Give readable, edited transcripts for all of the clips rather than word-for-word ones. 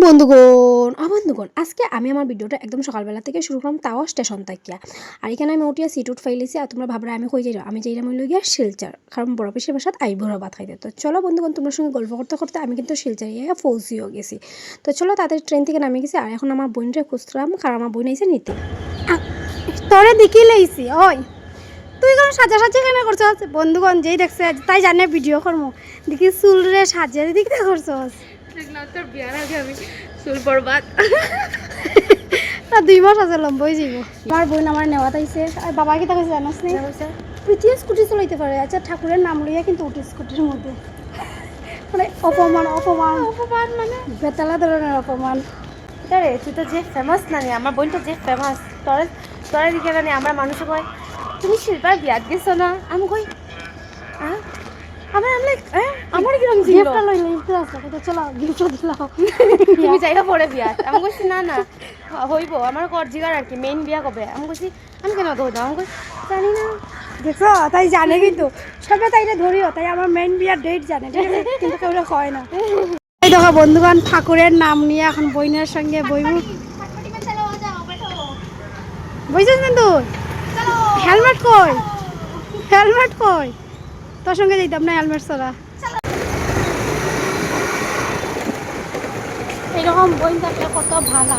বন্ধুগণ আজকে আমি আমার ভিডিওটা একদম সকালবেলা থেকে শুরু করলাম, তাও স্টেশন থাকিয়া। আর এখানে আমি উঠিয়া সিট উঠ ফাইলেছি। আর তোমরা ভাবরা আমি কই যাই, আমি যাইলাম হইল গিয়া শিলচর, কারণ বড় পিসের বাসাত আইবুড়ো ভাত খাইতে। তো চলো বন্ধুগণ, তোমার সঙ্গে গল্প করতে করতে আমি কিন্তু শিলচর ইয়া পৌঁছিও গেছি। তো চলো তাদের ট্রেন থেকে নামে গেছি। আর এখন আমার বোনটা খুঁজলাম, কারণ আমার বোন আইসে নিতে। তোরে দেখি লাইছি ওই তুই কোন সাজাসাজি কেন করছস? বন্ধুগণ যেই দেখছে তাই জানে ভিডিও করমু, দেখি চুল রে সাজিয়ে দেখতে করছস। না তোর বিয়ার আগে আমি চুল বরবাদ। তা 2 মাস আছে লম্বই যাইব। আমার বোন আমার নেওয়া তাইছে। আর বাবা কি তাকে জানাস নি? প্রীতি স্কুটি চালাইতে পারে। আচ্ছা, ঠাকুরের নাম লইয়া কিন্তু উঠি স্কুটির মধ্যে, মানে অপমান অপমান অপমান, মানে বেতালা ধরনের অপমান। আরে তুই তো যে ফেমাস না নি, আমার বোন তো যে ফেমাস, তোরা দিকে না আমরা মানুষ কই তুমি শিল্পার বিয়াত গেছো না, আমি কই হ্যাঁ আমার আমি আমার কি রকম ছিল গিফটটা লইলে গিফট আছে, তো চলো গিফটটা দিলাও। তুমি যাইবা পরে বিয়াত। আমি কইছি না না হইব আমার কর জিগার আর কি মেইন বিয়া কবে। আমি কইছি আমি কেন দৌ দাও, আমি কই জানি না। দেখো তাই জানে, কিন্তু সবে তাইলে ধরিও, তাই আমার মেইন বিয়ার ডেট জানে, ঠিক আছে, কিন্তু কেউ কয় না। এই দেখো বন্ধুগণ, ঠাকুরের নাম নিয়ে এখন বইনের সঙ্গে বইব। বুঝছিস কিন্তু হেলমেট কই, হেলমেট কই? তোর সঙ্গে যাইতাম না হেলমেট ছাড়া। এরকম বই থাকলে কত ভালো,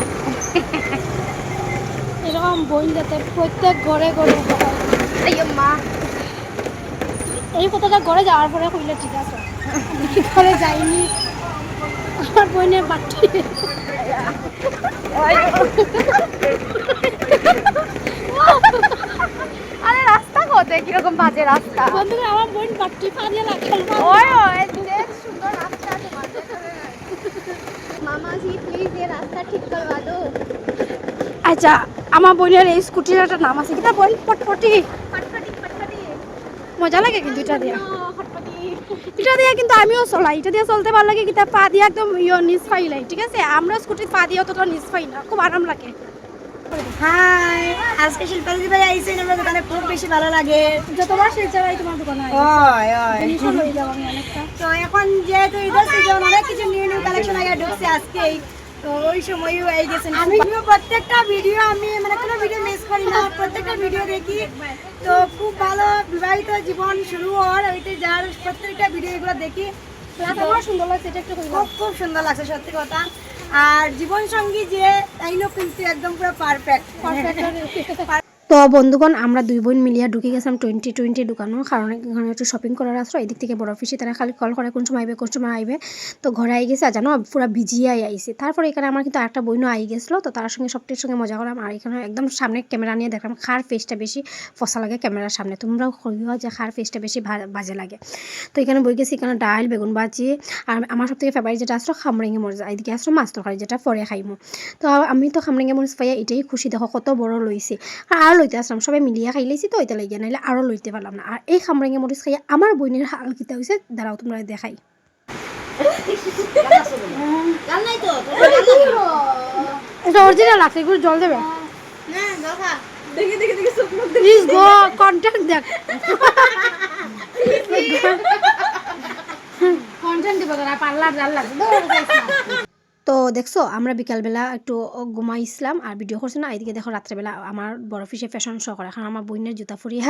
এরকম বই যাতে প্রত্যেক ঘরে ঘরে এই মা এই কথাটা ঘরে যাওয়ার পরে কইলে ঠিক আছে, ঘরে যাইনি আমার বইনের বাটি। আরে রাস্তা কত কিরকম বাজে রাস্তা। বন্ধুরা আমার বোন বাটি পানিয়ে লাগাল। ওই ওই দেখ সুন্দর রাস্তা তোমাদের। মামা জি প্লিজ এই রাস্তা ঠিক করবা দো। আচ্ছা, আমার বোনের এই স্কুটির একটা নাম আছে, কিটা বোন? পটপটি। ফটফটি ফটফটি মজা লাগে কিন্তু এটা দিয়া, ফটফটি। এটা দিয়ে কিন্তু আমিও চলাই, এটা দিয়ে চলতে ভালো লাগে। কিতা পা দিয়ে একদম নিচ পাইলাই, ঠিক আছে, আমরা স্কুটির পা দিয়ে অতটা নিচ পাই না, খুব আরাম লাগে। হাই, আজকে শিল্পাদি ভাই আইছেন আমার দোকানে, খুব বেশি ভালো লাগে। যতবার শিলচরাই তোমার দোকানে ওই ওই জিনিসও লই যাও আমি অনেকটা। তো এখন যেহেতু ঈদের সিজন, অনেক কিছু নিউ নিউ কালেকশন আগে ঢুকছে আজকেই, তো ওই সময়ও এই গেছেন। আমিও প্রত্যেকটা ভিডিও, আমি মানে কোনো ভিডিও মিস করি না, প্রত্যেকটা ভিডিও দেখি। তো খুব ভালো বিবাহিত জীবন শুরু হওয়ার ওইতে যার প্রত্যেকটা ভিডিও এগুলো দেখি, আমার সুন্দর লাগছে, এটা একটু কইলাম। খুব খুব সুন্দর লাগছে সত্যি কথা। আর জীবন সঙ্গী যে তাইও কিন্তু একদম পুরো পারফেক্ট। তো বন্ধুগণ, আমরা 2 বোন মিলিয়া ঢুকে গেছিলাম 2020 দোকানও, কারণ এখানে একটু শপিং করার আসলো। এদিক থেকে বড় অফিসে তারা খালি কল করে কোন সময় আইবে কোন সময় আইবে। তো ঘরে আই গেছে, আর জানো পুরো ভিজিয়ে আইছে। তারপরে এখানে আমার কিন্তু আরেকটা বোনও আই গেছিলো, তো তার সঙ্গে সবটির সঙ্গে মজা করলাম। আর এখানে একদম সামনে ক্যামেরা নিয়ে দেখলাম কার ফেসটা বেশি ফসা লাগে ক্যামেরার সামনে। তোমরাও কইও যে কার ফেসটা বেশি বাজে লাগে। তো এখানে বই গেছি, এখানে ডাল বেগুন ভাজি, আর আমার সব থেকে ফেভারিট যেটা আসলো খামরেঙ্গি মরিচ, এদিকে আসলো মাছ তরকারি, যেটা পরে খাইমো। তো আমি তো খামরেঙ্গি মরিচ পাইয়া এটাই খুশি, দেখো কত বড় লইছে। আর লইতে আসলাম, সবাই মিলিয়া খাইলেছি, তো ওইটা লাগিয়ে নাইলে আরও লইতে পারলাম না। আর এই খামরেঙ্গি মরিচ খাইয়া আমার বোনের হাল কিতা হয়েছে, দাঁড়াও তোমরা দেখাই। এটা অরিজিনাল লাগছে, একটু জল দেবে। প্লিজ গো, কন্টেন্ট দেখ, কন্টেন্ট দিব তোরা, পার্লার জাল লাগবে। তো দেখছো আমরা বিকালবেলা একটু ঘুমাইছিলাম আর ভিডিও করছি না। এদিকে দেখো রাত্রেবেলা আমার বড় অফিসে ফ্যাশন শো করে। এখন আমার বোনের জুতা ফরিয়া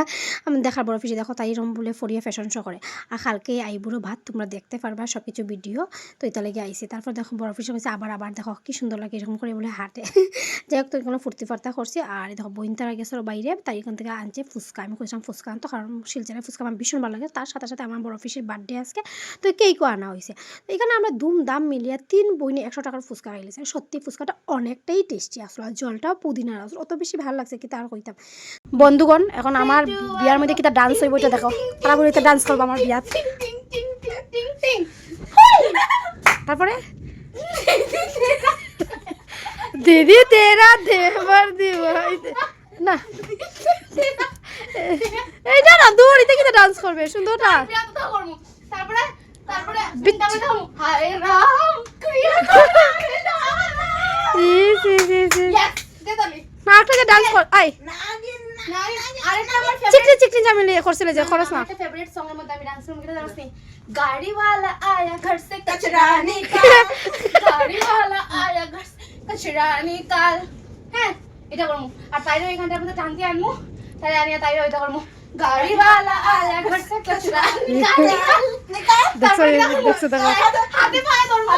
আমি দেখার বড় অফিসে দেখো তাই রম বলে ফরিয়া ফ্যাশন শো করে। আর কালকে আইবুড়ো ভাত তোমরা দেখতে পারবা সব কিছু ভিডিও। তো এটা লেগে আইসি। তারপর দেখো বড় অফিসে হয়েছে আবার দেখো কি সুন্দর লাগে এরকম করে বলে হাঁটে। যাই হোক, তো এখানে ফুর্তি ফার্তা করছি। আর দেখো বোন তারা গেছিলো বাইরে, তাই এখান থেকে আনছে ফুচকা। আমি কইছিলাম ফুচকা আনতো, কারণ শিলচরের ফুচকা আমার ভীষণ ভালো লাগে। তার সাথে সাথে আমার বড় অফিসের বার্থডে আজকে, তো কেকও আনা হয়েছে। তো এখানে আমরা দাম মিলিয়ে 3 বোনে 100 টাকার ফুচকা খাইলেছি। সত্যি ফুচকাটা অনেকটাই টেস্টি আসলো, আর জলটাও পুদিনার আসলো, অত বেশি ভালো লাগছে কি তার কইতাম। বন্ধুগণ, এখন আমার বিয়ার মধ্যে কিটা ডান্স হইব এটা দেখো, তারা বলে ডান্স করবো আমার বিয়াত। তারপরে দিদি তেরা দেবার দিবাই না, এইটা না দূর, এটা কিটা ডান্স করবে সুন্দরটা। তারপরে তারপরে হায় রাম একটা ডান্স কর, আই চিকনি চিকনি জামিলে করছিলে যে খরচ না। ফেভারিট সং এর মধ্যে আমি ডান্স করব, জানিস নি? গাড়ি वाला आया घर से कचरा निकाल, गाड़ी वाला কচরানি কাল হ্যাঁ এটা করবো আর তাইরও এখানটার মধ্যে টানতে আনবো তাই আনিয়া তাইরও এটা করবো গাড়িওয়ালা আয়া ঘর সে কচরানি কাল দেখছো দেখো হাতে পায়ে ধরবো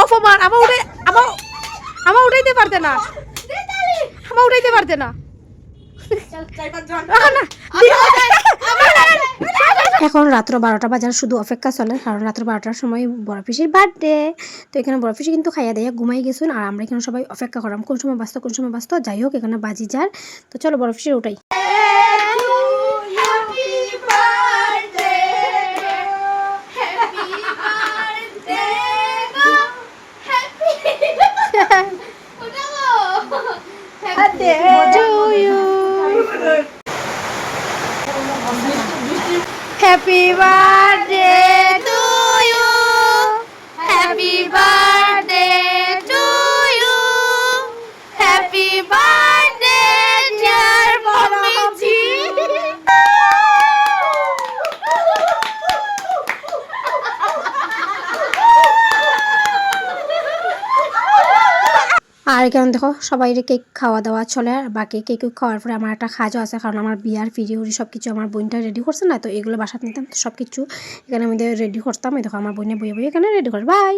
অপমান আমার উঠাইতে পারতে না আমার উঠাইতে পারতে না এখন রাত্র 12টা বাজার শুধু অপেক্ষা চলে, কারণ রাত্র 12টার সময় বড় পিসির বার্থডে। তো এখানে বড় পিসি কিন্তু খাইয়া দেয়া ঘুমাই গেছেন, আর আমরা এখানে সবাই অপেক্ষা করাম কোন সময় বাঁচত। যাই হোক এখানে বাজি যার। তো চলো বড় পিসির ওটাই। Happy birthday to you happy birthday to you happy birthday dear মম্মিজি আর এখানে দেখো সবাই কেক খাওয়া দাওয়া চলে, আর বাকি কেক খাওয়ার পরে আমার একটা খাজও আছে, কারণ আমার বিয়ার ভিডিও সব কিছু আমার বোনটা রেডি করছে না, তো এগুলো বাসাতে নিতাম, তো সব কিছু এখানে আমি রেডি করতাম। এই দেখো আমার বোনে বইয়ে এখানে রেডি করে। বাই।